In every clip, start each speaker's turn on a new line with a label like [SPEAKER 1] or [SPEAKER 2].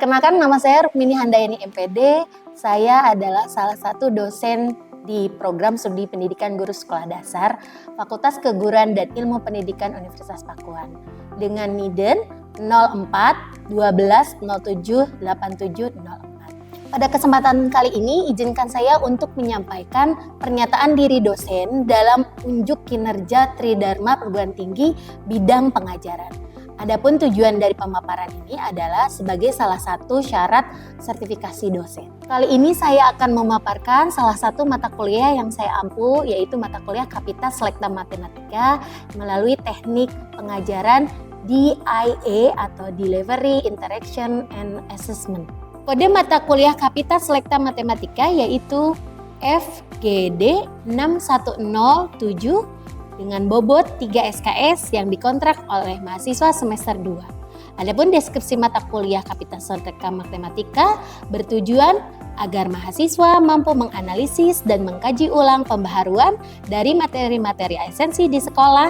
[SPEAKER 1] Perkenalkan, nama saya Rukmini Handayani MPD. Saya adalah salah satu dosen di program Studi Pendidikan Guru Sekolah Dasar Fakultas Keguruan dan Ilmu Pendidikan Universitas Pakuan dengan NIDEN 04 12 07 87 04. Pada kesempatan kali ini, izinkan saya untuk menyampaikan pernyataan diri dosen dalam unjuk kinerja Tridharma Perguruan Tinggi bidang pengajaran. Adapun tujuan dari pemaparan ini adalah sebagai salah satu syarat sertifikasi dosen. Kali ini saya akan memaparkan salah satu mata kuliah yang saya ampu, yaitu mata kuliah Kapita Selekta Matematika melalui teknik pengajaran DIA atau Delivery, Interaction, and Assessment. Kode mata kuliah Kapita Selekta Matematika yaitu FGD 6107 dengan bobot 3 SKS yang dikontrak oleh mahasiswa semester 2. Adapun deskripsi mata kuliah Kapita Selekta Matematika bertujuan agar mahasiswa mampu menganalisis dan mengkaji ulang pembaharuan dari materi-materi esensi di sekolah.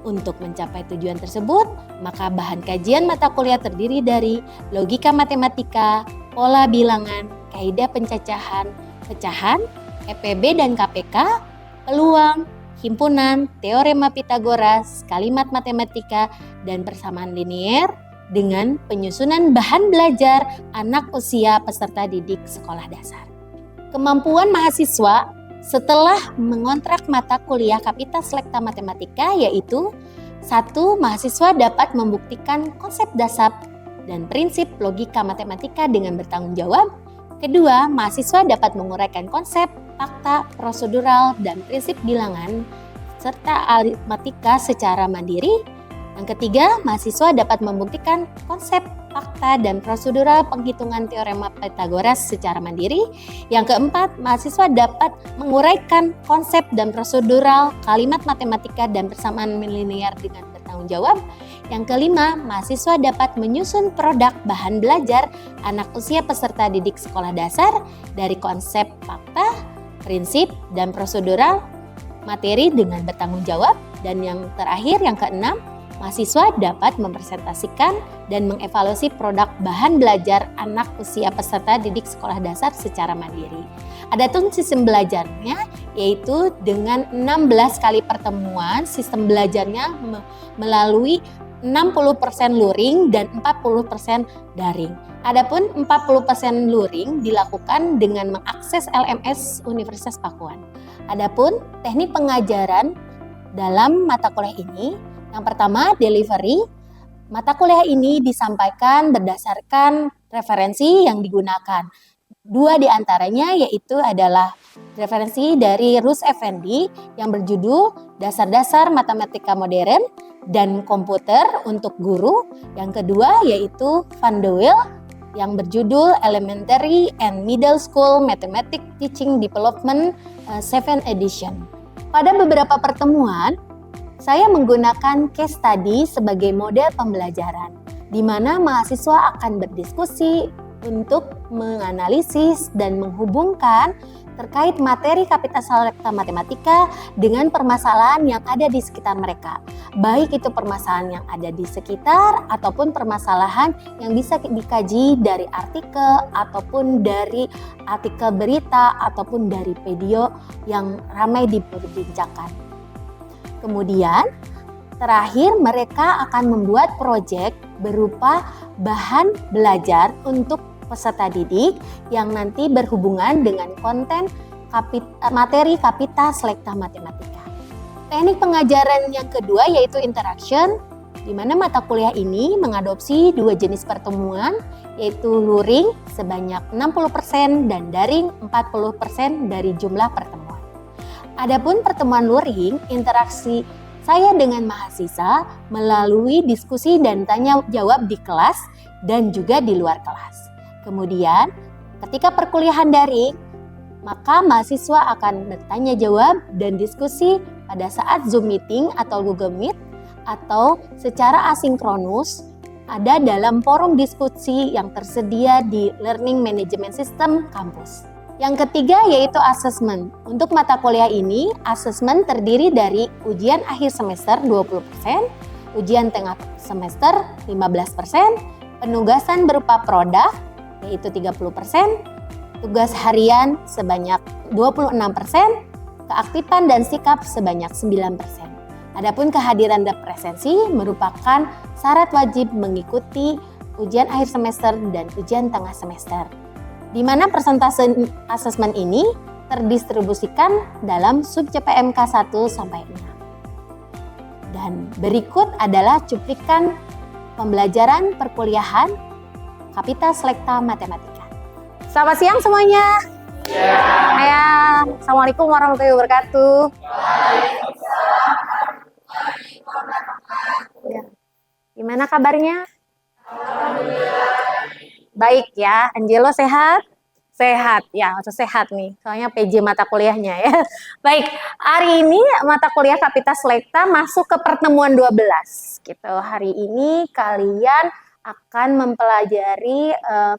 [SPEAKER 1] Untuk mencapai tujuan tersebut, maka bahan kajian mata kuliah terdiri dari logika matematika, pola bilangan, kaidah pencacahan, pecahan, EPB dan KPK, peluang, himpunan, teorema Pitagoras, kalimat matematika, dan persamaan linier dengan penyusunan bahan belajar anak usia peserta didik sekolah dasar. Kemampuan mahasiswa setelah mengontrak mata kuliah Kapita Selekta Matematika yaitu 1. Mahasiswa dapat membuktikan konsep dasar dan prinsip logika matematika dengan bertanggung jawab. 2. Mahasiswa dapat menguraikan konsep, fakta, prosedural, dan prinsip bilangan, serta aritmatika secara mandiri. Yang 3, mahasiswa dapat membuktikan konsep, fakta, dan prosedural penghitungan teorema Pitagoras secara mandiri. Yang 4, mahasiswa dapat menguraikan konsep dan prosedural kalimat matematika dan persamaan linear dengan bertanggung jawab. Yang 5, mahasiswa dapat menyusun produk bahan belajar anak usia peserta didik sekolah dasar dari konsep, fakta, prinsip, dan prosedural materi dengan bertanggung jawab. Dan yang terakhir, yang ke-6, mahasiswa dapat mempresentasikan dan mengevaluasi produk bahan belajar anak usia peserta didik sekolah dasar secara mandiri. Adapun sistem belajarnya yaitu dengan 16 kali pertemuan, sistem belajarnya melalui 60% luring dan 40% daring. Adapun 40% luring dilakukan dengan mengakses LMS Universitas Pakuan. Adapun teknik pengajaran dalam mata kuliah ini, yang pertama delivery. Mata kuliah ini disampaikan berdasarkan referensi yang digunakan. 2 diantaranya yaitu adalah referensi dari Rus Effendi yang berjudul Dasar-Dasar Matematika Modern dan Komputer untuk Guru. Yang kedua yaitu Van de Waal yang berjudul Elementary and Middle School Mathematics Teaching Development 7th Edition. Pada beberapa pertemuan, saya menggunakan case study sebagai model pembelajaran, di mana mahasiswa akan berdiskusi untuk menganalisis dan menghubungkan terkait materi Kapita Selekta Matematika dengan permasalahan yang ada di sekitar mereka. Baik itu permasalahan yang ada di sekitar ataupun permasalahan yang bisa dikaji dari artikel ataupun dari artikel berita ataupun dari video yang ramai diperbincangkan. Kemudian terakhir mereka akan membuat proyek berupa bahan belajar untuk peserta didik yang nanti berhubungan dengan konten materi Kapita Selekta Matematika. Teknik pengajaran yang kedua yaitu interaction, di mana mata kuliah ini mengadopsi 2 jenis pertemuan yaitu luring sebanyak 60% dan daring 40% dari jumlah pertemuan. Adapun pertemuan luring, interaksi saya dengan mahasiswa melalui diskusi dan tanya jawab di kelas dan juga di luar kelas. Kemudian, ketika perkuliahan daring, maka mahasiswa akan bertanya jawab dan diskusi pada saat Zoom meeting atau Google Meet atau secara asinkronus ada dalam forum diskusi yang tersedia di Learning Management System kampus. Yang ketiga yaitu assessment. Untuk mata kuliah ini, assessment terdiri dari ujian akhir semester 20%, ujian tengah semester 15%, penugasan berupa produk yaitu 30%, tugas harian sebanyak 26%, keaktifan dan sikap sebanyak 9%. Adapun kehadiran dan presensi merupakan syarat wajib mengikuti ujian akhir semester dan ujian tengah semester, di mana persentase asesmen ini terdistribusikan dalam sub CPMK 1 sampai 6. Dan berikut adalah cuplikan pembelajaran perkuliahan Kapita Selekta Matematika. Selamat siang semuanya. Ya. Assalamualaikum warahmatullahi wabarakatuh. Ya. Gimana kabarnya? Baik ya, Angelo sehat? Sehat, ya harus sehat nih, soalnya PJ mata kuliahnya ya. Baik, hari ini mata kuliah Kapita Selekta masuk ke pertemuan 12 gitu. Hari ini kalian akan mempelajari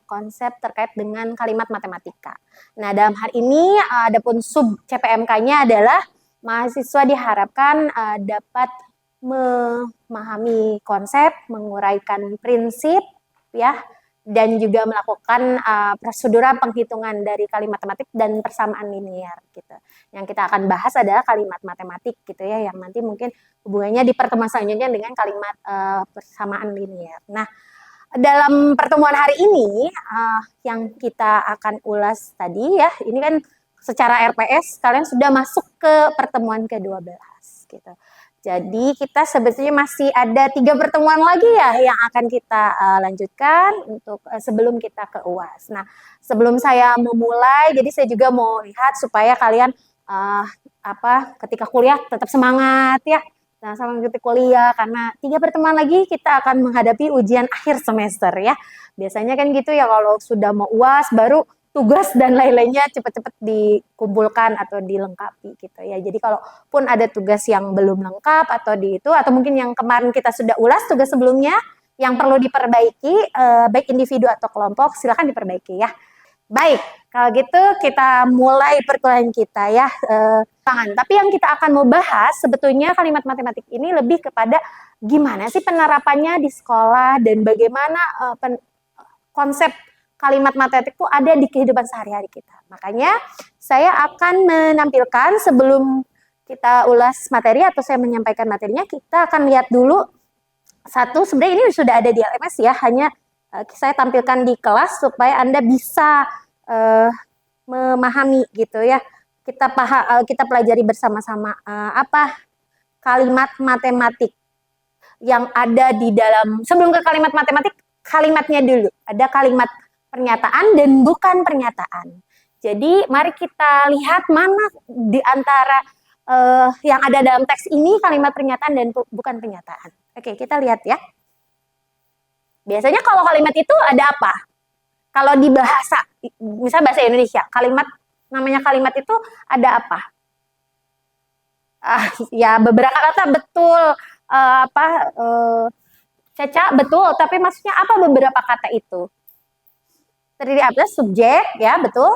[SPEAKER 1] konsep terkait dengan kalimat matematika. Nah, dalam hal ini adapun sub CPMK-nya adalah mahasiswa diharapkan dapat memahami konsep, menguraikan prinsip ya, dan juga melakukan prosedural penghitungan dari kalimat matematik dan persamaan linear gitu. Yang kita akan bahas adalah kalimat matematik gitu ya, yang nanti mungkin hubungannya di pertemuan selanjutnya dengan kalimat persamaan linear. Nah, dalam pertemuan hari ini yang kita akan ulas tadi ya, ini kan secara RPS kalian sudah masuk ke pertemuan ke-12 gitu. Jadi kita sebetulnya masih ada 3 pertemuan lagi ya yang akan kita lanjutkan untuk sebelum kita ke UAS. Nah, sebelum saya memulai, jadi saya juga mau lihat supaya kalian ketika kuliah tetap semangat ya. Nah, sama mengikuti kuliah, karena 3 pertemuan lagi kita akan menghadapi ujian akhir semester ya. Biasanya kan gitu ya, kalau sudah mau UAS baru tugas dan lain-lainnya cepat-cepat dikumpulkan atau dilengkapi gitu ya. Jadi kalaupun ada tugas yang belum lengkap atau atau mungkin yang kemarin kita sudah ulas tugas sebelumnya yang perlu diperbaiki, baik individu atau kelompok, silakan diperbaiki ya. Baik, kalau gitu kita mulai perkuliahan kita ya. Tapi yang kita akan mau bahas sebetulnya kalimat matematik ini lebih kepada gimana sih penerapannya di sekolah dan bagaimana konsep kalimat matematik itu ada di kehidupan sehari-hari kita. Makanya saya akan menampilkan sebelum kita ulas materi atau saya menyampaikan materinya, kita akan lihat dulu satu, sebenarnya ini sudah ada di LMS ya, hanya saya tampilkan di kelas supaya Anda bisa memahami gitu ya. Kita pelajari bersama-sama apa kalimat matematik yang ada di dalam. Sebelum ke kalimat matematik, kalimatnya dulu. Ada kalimat pernyataan dan bukan pernyataan. Jadi mari kita lihat mana di antara yang ada dalam teks ini kalimat pernyataan dan bukan pernyataan. Oke, kita lihat ya. Biasanya kalau kalimat itu ada apa? Kalau di bahasa, misalnya bahasa Indonesia, namanya kalimat itu ada apa? Ya beberapa kata betul, Caca betul, tapi maksudnya apa beberapa kata itu? Terdiri atas subjek, ya betul,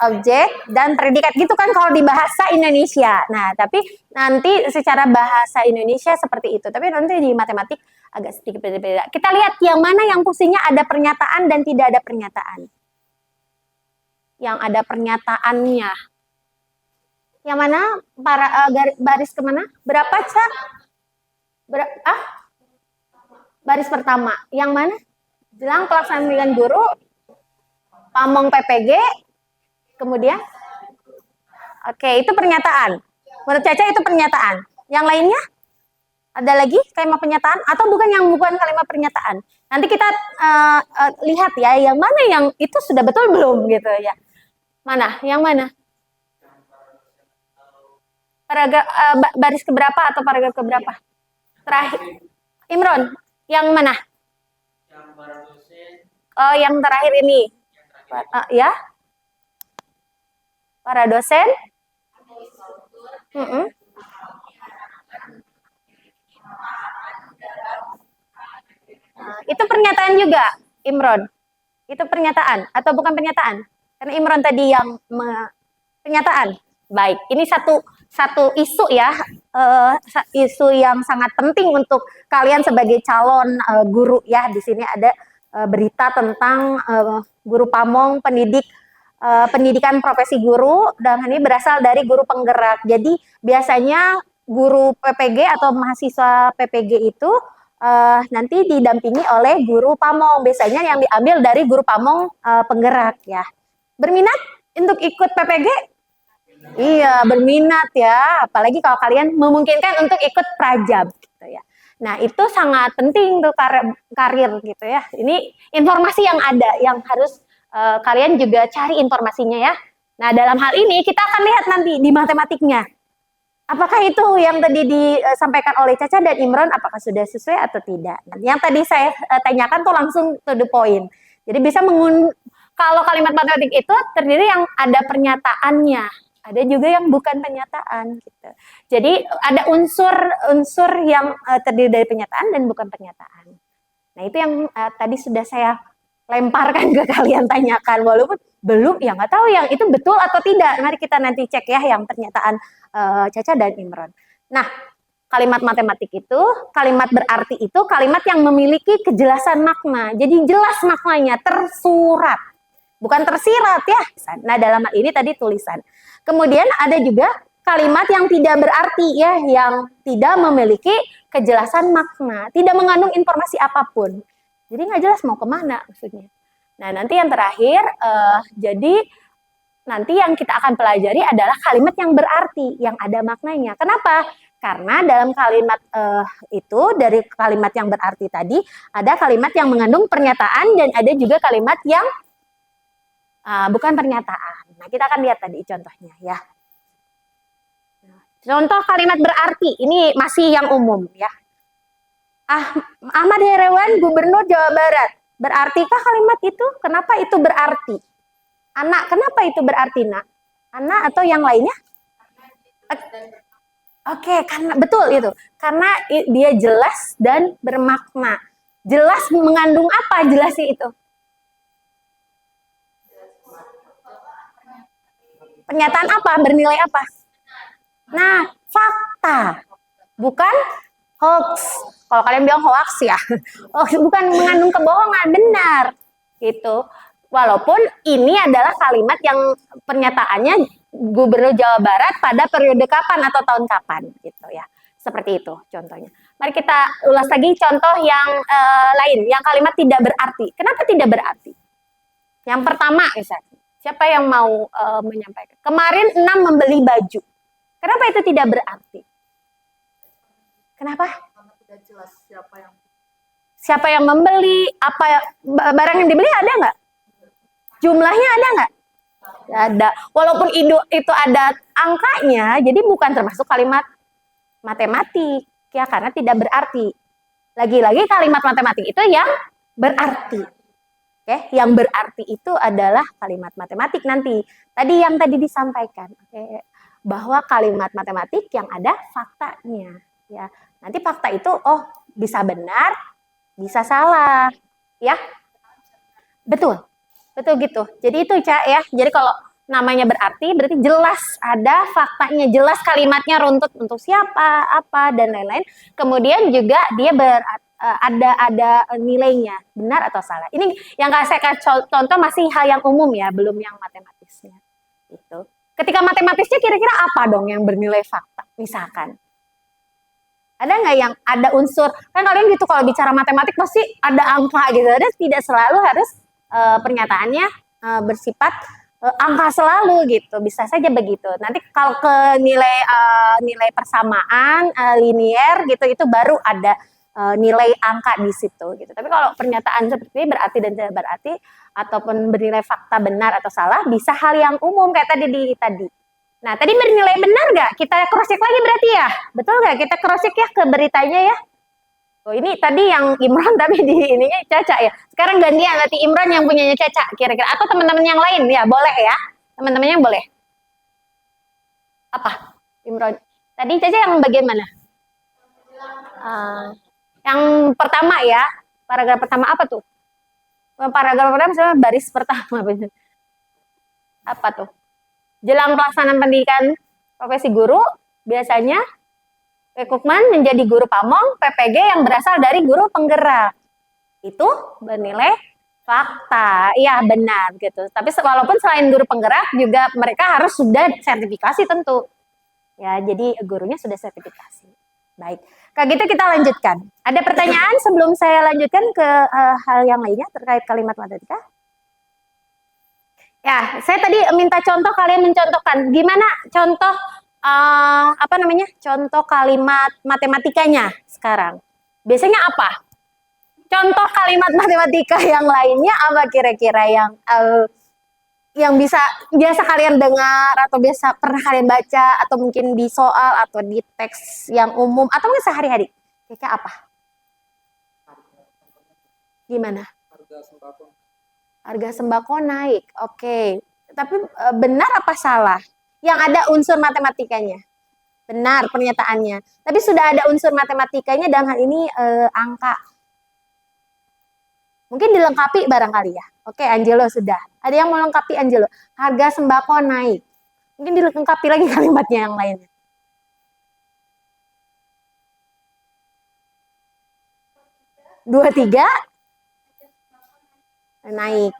[SPEAKER 1] objek, dan predikat gitu kan kalau di bahasa Indonesia. Nah, tapi nanti secara bahasa Indonesia seperti itu, tapi nanti di matematik agak sedikit berbeda. Kita lihat yang mana yang fungsinya ada pernyataan dan tidak ada pernyataan. Yang ada pernyataannya. Yang mana? Baris kemana? Berapa, Cak? Baris pertama. Yang mana? Jelang pelaksanaan pemilihan guru, pamong PPG, kemudian? Oke, itu pernyataan. Menurut Caca itu pernyataan. Yang lainnya? Ada lagi kalimat pernyataan atau bukan kalimat pernyataan? Nanti kita lihat ya, yang mana yang itu sudah betul belum gitu ya. Mana? Yang mana? Paragraf baris keberapa atau paragraf keberapa? Terakhir. Imron, yang mana? Oh, yang terakhir ini. Ya. Para dosen. Itu pernyataan juga, Imron. Itu pernyataan atau bukan pernyataan? Karena Imron tadi yang pernyataan. Baik, ini satu isu ya, isu yang sangat penting untuk kalian sebagai calon guru ya. Di sini ada
[SPEAKER 2] berita tentang guru pamong pendidikan profesi guru, dan ini berasal dari guru penggerak. Jadi biasanya guru PPG atau mahasiswa PPG itu nanti didampingi oleh guru pamong. Biasanya yang diambil dari guru pamong penggerak ya. Berminat untuk ikut PPG? Iya, berminat ya. Apalagi kalau kalian memungkinkan untuk ikut prajab gitu ya. Nah, itu sangat penting tuh karir gitu ya. Ini informasi yang ada yang harus kalian juga cari informasinya ya. Nah, dalam hal ini kita akan lihat nanti di matematiknya. Apakah itu yang tadi disampaikan oleh Caca dan Imron, apakah sudah sesuai atau tidak? Nah, yang tadi saya tanyakan tuh langsung to the point. Jadi bisa kalau kalimat matematik itu terdiri yang ada pernyataannya, ada juga yang bukan pernyataan gitu. Jadi ada unsur yang terdiri dari pernyataan dan bukan pernyataan. Nah, itu yang tadi sudah saya lemparkan ke kalian, tanyakan, walaupun belum ya nggak tahu yang itu betul atau tidak. Mari kita nanti cek ya yang pernyataan Caca dan Imron. Nah, kalimat matematik itu, kalimat berarti itu kalimat yang memiliki kejelasan makna. Jadi jelas maknanya, tersurat, bukan tersirat ya. Nah, dalam hal ini tadi tulisan. Kemudian ada juga kalimat yang tidak berarti ya, yang tidak memiliki kejelasan makna, tidak mengandung informasi apapun. Jadi nggak jelas mau kemana maksudnya. Nah, nanti yang terakhir, jadi nanti yang kita akan pelajari adalah kalimat yang berarti, yang ada maknanya. Kenapa? Karena dalam kalimat itu, dari kalimat yang berarti tadi, ada kalimat yang mengandung pernyataan dan ada juga kalimat yang bukan pernyataan. Nah, kita akan lihat tadi contohnya ya. Contoh kalimat berarti, ini masih yang umum ya. Ahmad Heriawan, Gubernur Jawa Barat. Berartikah kalimat itu? Kenapa itu berarti? Anak, kenapa itu berarti, Nak? Anak atau yang lainnya? Oke, karena betul itu. Karena dia jelas dan bermakna. Jelas mengandung apa jelasnya itu? Pernyataan apa? Bernilai apa? Nah, fakta. Bukan hoax. Kalau kalian bilang hoax ya, bukan mengandung kebohongan, benar gitu. Walaupun ini adalah kalimat yang pernyataannya Gubernur Jawa Barat pada periode kapan atau tahun kapan gitu ya. Seperti itu contohnya. Mari kita ulas lagi contoh yang lain, yang kalimat tidak berarti. Kenapa tidak berarti? Yang pertama misalnya, siapa yang mau menyampaikan? Kemarin 6 membeli baju. Kenapa itu tidak berarti? Kenapa? Tidak jelas siapa yang membeli, apa barang yang dibeli ada nggak? Jumlahnya ada nggak? Ada. Walaupun itu ada angkanya, jadi bukan termasuk kalimat matematik ya, karena tidak berarti. Lagi-lagi kalimat matematik itu yang berarti. Oke, yang berarti itu adalah kalimat matematik nanti. Yang tadi disampaikan, bahwa kalimat matematik yang ada faktanya ya. Nanti fakta itu bisa benar, bisa salah, ya. Betul gitu. Jadi itu Cak ya. Jadi kalau namanya berarti jelas ada faktanya, jelas kalimatnya runtut untuk siapa, apa dan lain-lain. Kemudian juga dia ada nilainya, benar atau salah. Ini yang saya kasih contoh masih hal yang umum ya, belum yang matematisnya. Itu. Ketika matematisnya kira-kira apa dong yang bernilai fakta? Misalkan ada nggak yang ada unsur, kan kalian gitu kalau bicara matematik pasti ada angka gitu, ada tidak selalu harus pernyataannya bersifat angka selalu gitu, bisa saja begitu. Nanti kalau ke nilai persamaan linier gitu, itu baru ada nilai angka di situ gitu. Tapi kalau pernyataan seperti ini berarti dan tidak berarti ataupun bernilai fakta benar atau salah, bisa hal yang umum kayak tadi. Nah, tadi bernilai benar nggak? Kita cross check lagi berarti ya? Betul nggak? Kita cross check ya ke beritanya ya? Ini tadi yang Imron tapi di ininya Caca ya. Sekarang gantian nanti Imron yang punyanya Caca kira-kira. Atau teman-teman yang lain ya, boleh ya. Teman-teman yang boleh. Apa? Imron. Tadi Caca yang bagian mana? Yang pertama ya. Paragraf pertama apa tuh? Paragraf pertama misalnya baris pertama. Apa tuh? Jelang pelaksanaan pendidikan profesi guru, biasanya rekrutmen menjadi guru pamong PPG yang berasal dari guru penggerak. itu bernilai fakta. Iya, benar gitu. Tapi walaupun selain guru penggerak juga mereka harus sudah sertifikasi tentu. Ya, jadi gurunya sudah sertifikasi. Baik. Kayak gitu kita lanjutkan. Ada pertanyaan sebelum saya lanjutkan ke hal yang lainnya terkait kalimat matematika? Ya, saya tadi minta contoh, kalian mencontohkan. Gimana contoh apa namanya? Contoh kalimat matematikanya sekarang. Biasanya apa? Contoh kalimat matematika yang lainnya apa kira-kira yang bisa biasa kalian dengar atau biasa pernah kalian baca atau mungkin di soal atau di teks yang umum atau mungkin sehari-hari? Kira-kira apa? Gimana? Harga sembako naik. Oke. Tapi benar apa salah? Yang ada unsur matematikanya. Benar pernyataannya. Tapi sudah ada unsur matematikanya dalam hal ini angka. Mungkin dilengkapi barangkali ya. Oke, Angelo sudah. Ada yang mau lengkapi Angelo? Harga sembako naik. Mungkin dilengkapi lagi kalimatnya yang lainnya. Dua tiga naik.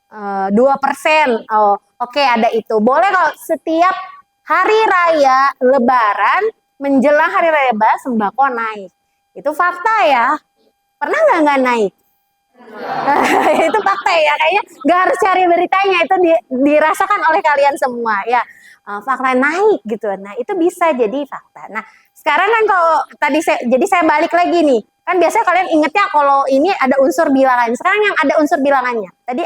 [SPEAKER 2] 2%. Oh, oke, ada itu. Boleh kalau setiap hari raya Lebaran menjelang hari raya Lebaran sembako naik. Itu fakta ya. Pernah nggak naik? Itu fakta ya, kayaknya nggak harus cari beritanya, itu dirasakan oleh kalian semua ya. Fakta naik gitu. Nah, itu bisa jadi fakta. Nah, sekarang kan kalau tadi jadi saya balik lagi nih. Kan biasanya kalian ingetnya kalau ini ada unsur bilangan. Sekarang yang ada unsur bilangannya. Tadi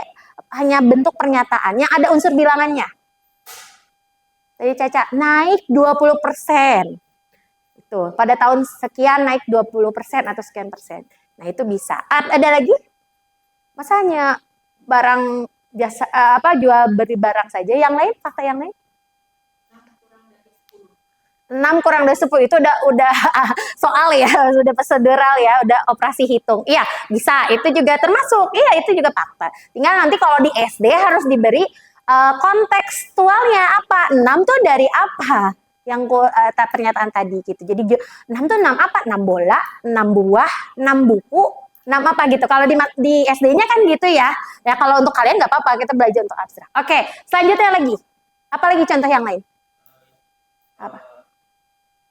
[SPEAKER 2] hanya bentuk pernyataan, yang ada unsur bilangannya. Tadi Caca, naik 20%. Itu, pada tahun sekian naik 20% atau sekian persen. Nah, itu bisa. Ada lagi? Masanya barang jasa jual beli barang saja, yang lain fakta yang lain? 6 kurang dari 10 itu udah soal ya, sudah prosedural ya, udah operasi hitung. Iya, bisa. Itu juga termasuk. Iya, itu juga fakta. Tinggal nanti kalau di SD harus diberi kontekstualnya apa? 6 tuh dari apa? Yang pernyataan tadi gitu. Jadi 6 tuh 6 apa? 6 bola, 6 buah, 6 buku, 6 apa gitu. Kalau di SD-nya kan gitu ya. Ya kalau untuk kalian nggak apa-apa, kita belajar untuk abstrak. Oke, selanjutnya lagi. Apa lagi contoh yang lain? Apa?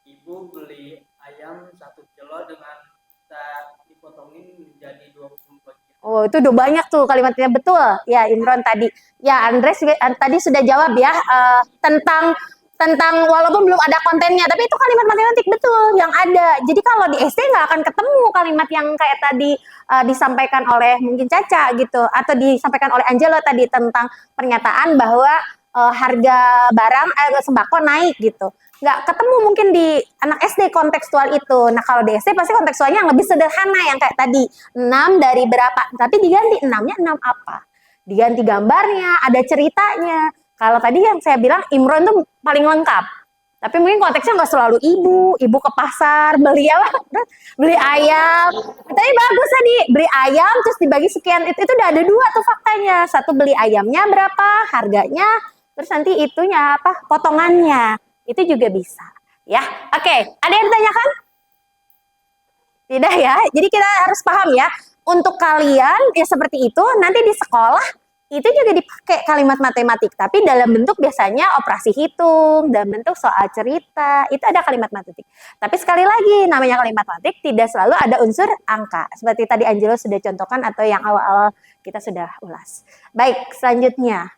[SPEAKER 3] Ibu beli ayam 1 kilo dengan kita dipotongin menjadi 20 bagian.
[SPEAKER 2] Oh, itu udah banyak tuh kalimatnya, betul. Ya, Imron tadi. Ya, Andres tadi sudah jawab ya tentang walaupun belum ada kontennya, tapi itu kalimat matematik betul yang ada. Jadi kalau di SD nggak akan ketemu kalimat yang kayak tadi disampaikan oleh mungkin Caca gitu, atau disampaikan oleh Angelo tadi tentang pernyataan bahwa harga barang sembako naik gitu. Nggak ketemu mungkin di anak SD kontekstual itu. Nah, kalau di SD pasti kontekstualnya yang lebih sederhana yang kayak tadi. 6 dari berapa? Tapi diganti 6-nya 6 apa? Diganti gambarnya, ada ceritanya. Kalau tadi yang saya bilang Imron tuh paling lengkap. Tapi mungkin konteksnya nggak selalu ibu ke pasar, beli apa? Beli ayam. Tapi bagus tadi, beli ayam terus dibagi sekian. Itu udah ada 2 tuh faktanya. Satu beli ayamnya berapa, harganya, terus nanti itunya apa? Potongannya. Itu juga bisa. Ya, oke. Ada yang ditanyakan? Tidak ya. Jadi kita harus paham ya. Untuk kalian ya seperti itu, nanti di sekolah itu juga dipakai kalimat matematik. Tapi dalam bentuk biasanya operasi hitung, dalam bentuk soal cerita, itu ada kalimat matematik. Tapi sekali lagi, namanya kalimat matematik tidak selalu ada unsur angka. Seperti tadi Angelo sudah contohkan atau yang awal-awal kita sudah ulas. Baik, selanjutnya.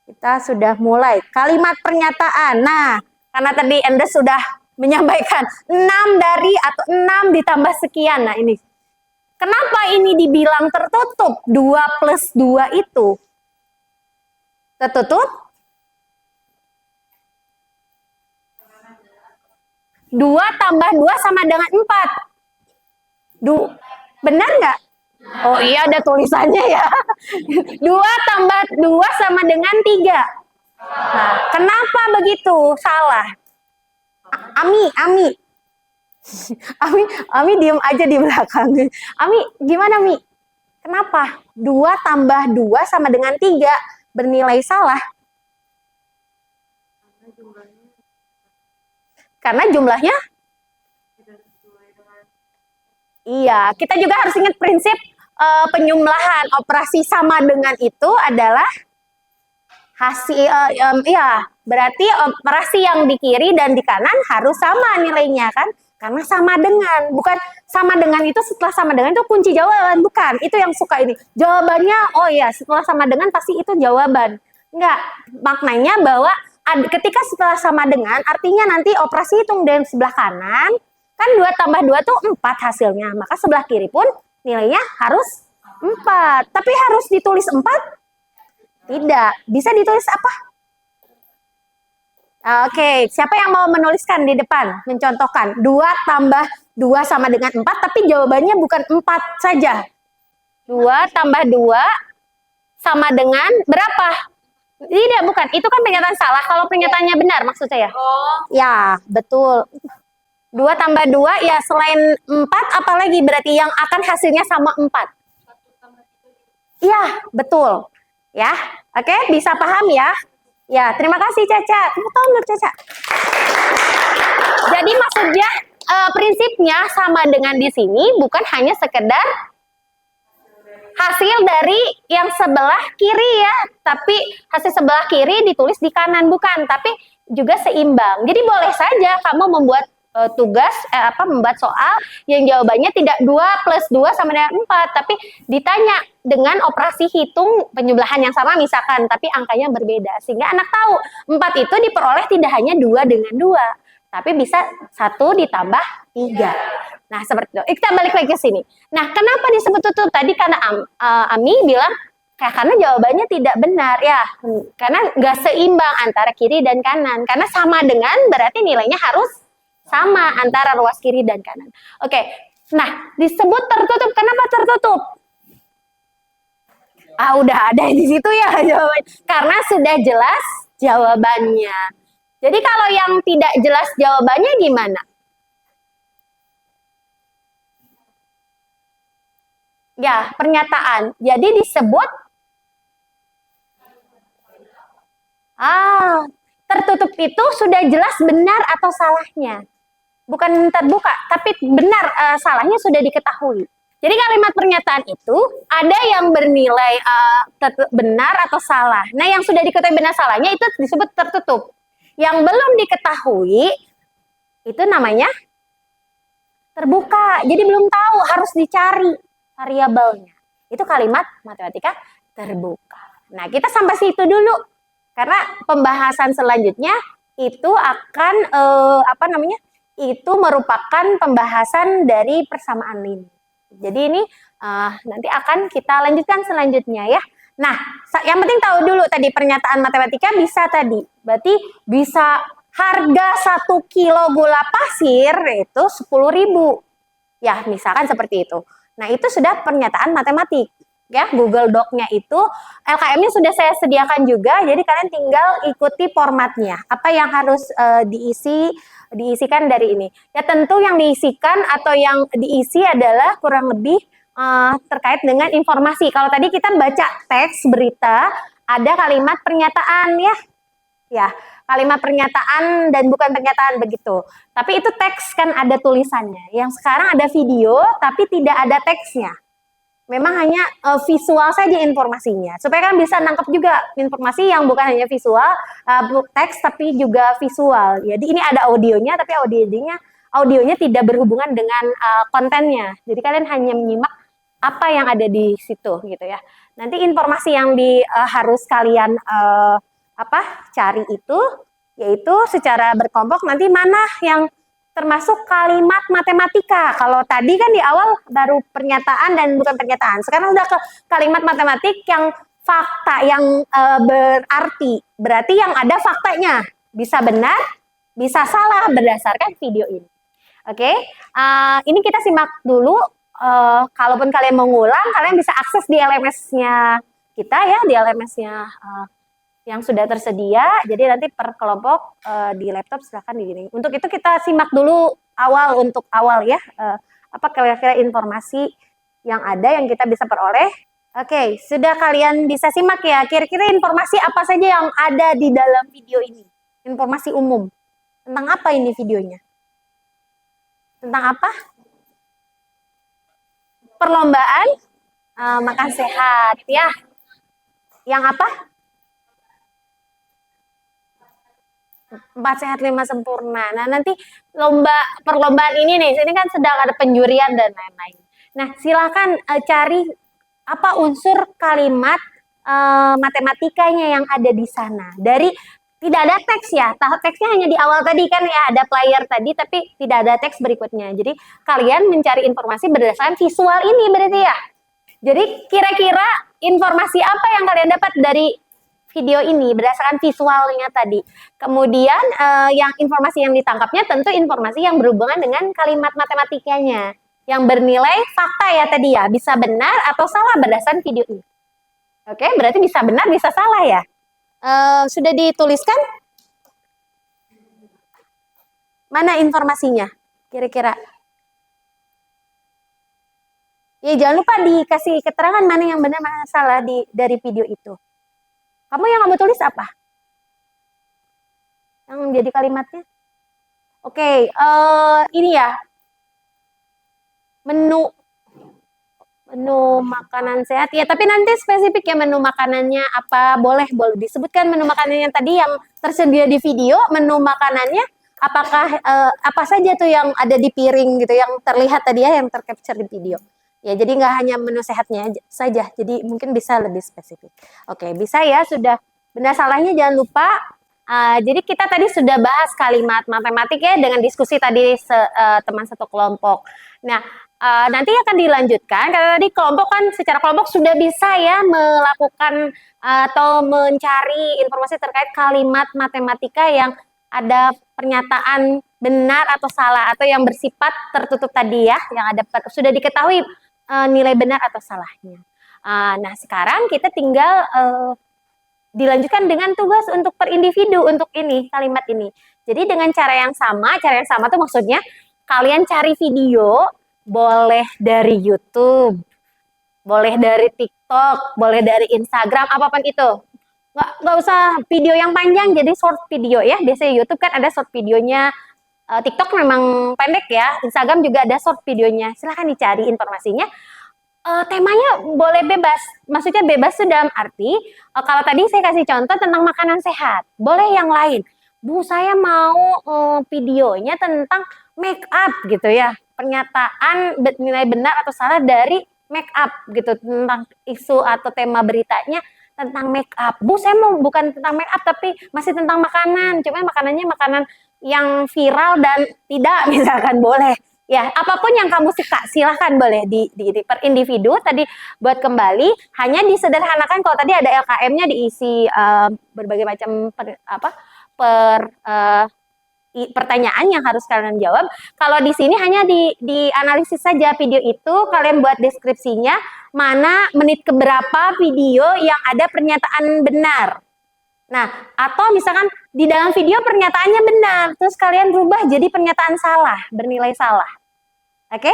[SPEAKER 2] Kita sudah mulai. Kalimat pernyataan. Nah, karena tadi Anda sudah menyampaikan 6 dari atau 6 ditambah sekian. Nah ini. Kenapa ini dibilang tertutup? 2 plus 2 itu tertutup? 2 tambah 2 sama dengan 4. Benar nggak? Oh iya, ada tulisannya ya. 2 tambah 2 sama dengan 3. Nah, kenapa begitu? Salah. Ami diem aja di belakang. Ami, gimana Mi? Kenapa? 2 tambah 2 sama dengan 3 bernilai salah? Karena jumlahnya Iya, kita juga harus ingat prinsip penyumlahan. Operasi sama dengan itu adalah hasil, ya berarti operasi yang di kiri dan di kanan harus sama nilainya kan? Karena sama dengan, bukan sama dengan itu setelah sama dengan itu kunci jawaban, bukan. Itu yang suka ini. Jawabannya, oh ya setelah sama dengan pasti itu jawaban. Enggak, maknanya bahwa ketika setelah sama dengan, artinya nanti operasi hitung dari sebelah kanan, kan 2 tambah 2 tuh 4 hasilnya. Maka sebelah kiri pun nilainya harus 4. Tapi harus ditulis 4? Tidak. Bisa ditulis apa? Oke, siapa yang mau menuliskan di depan? Mencontohkan 2 tambah 2 sama dengan 4, tapi jawabannya bukan 4 saja. 2 tambah 2 sama dengan berapa? Tidak, bukan. Itu kan pernyataan salah. Kalau pernyataannya benar maksud saya. Ya, betul. 2 tambah 2, ya selain 4, apalagi berarti yang akan hasilnya sama 4. Iya, betul. Ya, oke, bisa paham ya? Ya, terima kasih Caca. Tepuk tangan untuk Caca. Jadi maksudnya prinsipnya sama dengan di sini bukan hanya sekedar hasil dari yang sebelah kiri ya, tapi hasil sebelah kiri ditulis di kanan bukan, tapi juga seimbang. Jadi boleh saja kamu membuat tugas membuat soal yang jawabannya tidak 2 plus 2 sama dengan 4, tapi ditanya dengan operasi hitung penyebelahan yang sama misalkan, tapi angkanya berbeda. Sehingga anak tahu 4 itu diperoleh tidak hanya 2 dengan 2, tapi bisa 1 ditambah 3. Nah, seperti itu. Kita balik lagi ke sini. Nah, kenapa disebut tutup? Tadi karena Ami bilang karena jawabannya tidak benar ya, karena nggak seimbang antara kiri dan kanan. Karena sama dengan berarti nilainya harus sama antara ruas kiri dan kanan. Oke, nah disebut tertutup. Kenapa tertutup? Udah ada di situ ya jawabannya. Karena sudah jelas jawabannya. Jadi kalau yang tidak jelas jawabannya gimana? Ya, pernyataan. Jadi disebut tertutup itu sudah jelas benar atau salahnya. Bukan terbuka, tapi benar salahnya sudah diketahui. Jadi kalimat pernyataan itu ada yang bernilai benar atau salah. Nah, yang sudah diketahui benar salahnya itu disebut tertutup. Yang belum diketahui itu namanya terbuka. Jadi belum tahu, harus dicari variabelnya. Itu kalimat matematika terbuka. Nah, kita sampai situ dulu. Karena pembahasan selanjutnya itu akan itu merupakan pembahasan dari persamaan linear. Jadi ini nanti akan kita lanjutkan selanjutnya ya. Nah, yang penting tahu dulu tadi pernyataan matematika bisa tadi. Berarti bisa harga 1 kilo gula pasir itu 10.000. Ya, misalkan seperti itu. Nah, itu sudah pernyataan matematik. Ya, Google Doc-nya itu LKM-nya sudah saya sediakan juga, jadi kalian tinggal ikuti formatnya. Apa yang harus diisikan dari ini. Ya tentu yang diisikan atau yang diisi adalah kurang lebih terkait dengan informasi. Kalau tadi kita baca teks berita, ada kalimat pernyataan ya. Ya, kalimat pernyataan dan bukan pernyataan begitu. Tapi itu teks kan ada tulisannya. Yang sekarang ada video tapi tidak ada teksnya. Memang hanya visual saja informasinya, supaya kan bisa nangkep juga informasi yang bukan hanya visual, teks tapi juga visual. Jadi ini ada audionya, tapi audionya tidak berhubungan dengan kontennya. Jadi kalian hanya menyimak apa yang ada di situ gitu ya. Nanti informasi yang harus kalian cari itu, yaitu secara berkelompok nanti mana yang termasuk kalimat matematika. Kalau tadi kan di awal baru pernyataan dan bukan pernyataan. Sekarang udah ke kalimat matematik yang fakta, yang berarti yang ada faktanya. Bisa benar, bisa salah berdasarkan video ini. Oke, ini kita simak dulu. Kalaupun kalian mau ngulang, kalian bisa akses di LMS-nya kita ya, di LMS-nya yang sudah tersedia. Jadi nanti per kelompok di laptop silakan digini. Untuk itu kita simak dulu untuk awal ya, apa kira-kira informasi yang ada yang kita bisa peroleh. Oke, sudah kalian bisa simak ya. Kira-kira informasi apa saja yang ada di dalam video ini? Informasi umum. Tentang apa ini videonya? Tentang apa? perlombaan makan sehat ya. Yang apa? 4 sehat 5 sempurna. Nah, nanti perlombaan ini nih, ini kan sedang ada penjurian dan lain-lain. Nah, silakan cari apa unsur kalimat matematikanya yang ada di sana. Tidak ada teks ya, teksnya hanya di awal tadi kan ya, ada player tadi, tapi tidak ada teks berikutnya. Jadi kalian mencari informasi berdasarkan visual ini berarti ya. Jadi kira-kira informasi apa yang kalian dapat dari video ini berdasarkan visualnya tadi. Kemudian yang informasi yang ditangkapnya tentu informasi yang berhubungan dengan kalimat matematikanya yang bernilai fakta ya tadi ya, bisa benar atau salah berdasarkan video ini. Oke, berarti bisa benar bisa salah ya. Sudah dituliskan? Mana informasinya? Kira-kira? Ya jangan lupa dikasih keterangan mana yang benar mana yang salah dari video itu. Kamu yang kamu tulis apa? Yang menjadi kalimatnya? Oke, ini ya. Menu makanan sehat. Ya, tapi nanti spesifik ya menu makanannya apa. Boleh disebutkan menu makanannya tadi yang tersedia di video. Menu makanannya apakah apa saja tuh yang ada di piring gitu, yang terlihat tadi ya, yang tercapture di video. Ya, jadi nggak hanya menu sehatnya saja, jadi mungkin bisa lebih spesifik. Oke, bisa ya, sudah benar salahnya jangan lupa. Jadi kita tadi sudah bahas kalimat matematik ya dengan diskusi tadi teman satu kelompok. Nah, nanti akan dilanjutkan karena tadi kelompok kan secara kelompok sudah bisa ya melakukan atau mencari informasi terkait kalimat matematika yang ada pernyataan benar atau salah atau yang bersifat tertutup tadi ya, yang ada sudah diketahui nilai benar atau salahnya. Nah, sekarang kita tinggal dilanjutkan dengan tugas untuk per individu untuk ini kalimat ini. Jadi dengan cara yang sama tuh maksudnya kalian cari video, boleh dari YouTube, boleh dari TikTok, boleh dari Instagram, apapun itu. Nggak usah video yang panjang, jadi short video ya. Biasanya YouTube kan ada short videonya. TikTok memang pendek ya, Instagram juga ada short videonya. Silahkan dicari informasinya. Temanya boleh bebas, maksudnya bebas itu dalam arti kalau tadi saya kasih contoh tentang makanan sehat, boleh yang lain. Bu, saya mau videonya tentang make up gitu ya, pernyataan nilai benar atau salah dari make up gitu, tentang isu atau tema beritanya tentang make up. Bu, saya mau bukan tentang make up tapi masih tentang makanan, cuma makanannya makanan yang viral dan tidak misalkan boleh. Ya, apapun yang kamu suka silahkan boleh di per individu. Tadi buat kembali hanya disederhanakan kalau tadi ada LKM-nya diisi berbagai macam pertanyaan yang harus kalian jawab. Kalau di sini hanya dianalisis saja video itu, kalian buat deskripsinya mana menit keberapa video yang ada pernyataan benar. Nah, atau misalkan di dalam video pernyataannya benar, terus kalian rubah jadi pernyataan salah, bernilai salah. Oke?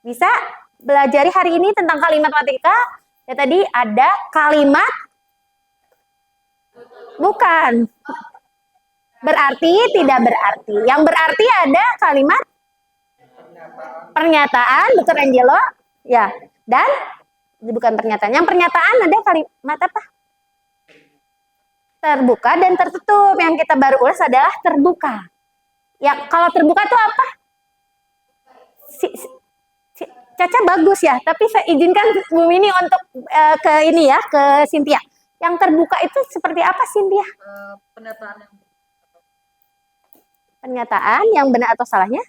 [SPEAKER 2] Bisa belajari hari ini tentang kalimat matematika. Ya tadi ada kalimat bukan. Berarti, tidak berarti. Yang berarti ada kalimat pernyataan, betul Angelo? Ya. Dan bukan pernyataan. Yang pernyataan ada kalimat apa? Terbuka dan tertutup. Yang kita baru ulas adalah terbuka. Ya, kalau terbuka itu apa? Caca bagus ya, tapi saya izinkan Bu Mini untuk ke ini ya, ke Cynthia. Yang terbuka itu seperti apa, Cynthia? Pernyataan yang benar atau salahnya?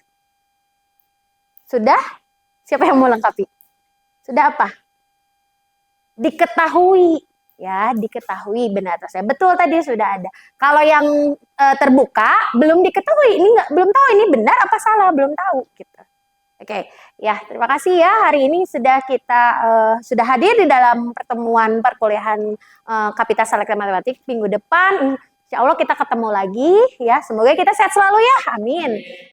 [SPEAKER 2] Sudah? Siapa yang mau lengkapi? Sudah apa? Diketahui. Ya, diketahui benar atau salah. Betul tadi sudah ada. Kalau yang terbuka belum diketahui, ini belum tahu ini benar apa salah, belum tahu gitu. Oke, ya terima kasih ya hari ini sudah kita sudah hadir di dalam pertemuan perkuliahan Kapita Selektif Matematik minggu depan. Insya Allah kita ketemu lagi ya. Semoga kita sehat selalu ya. Amin.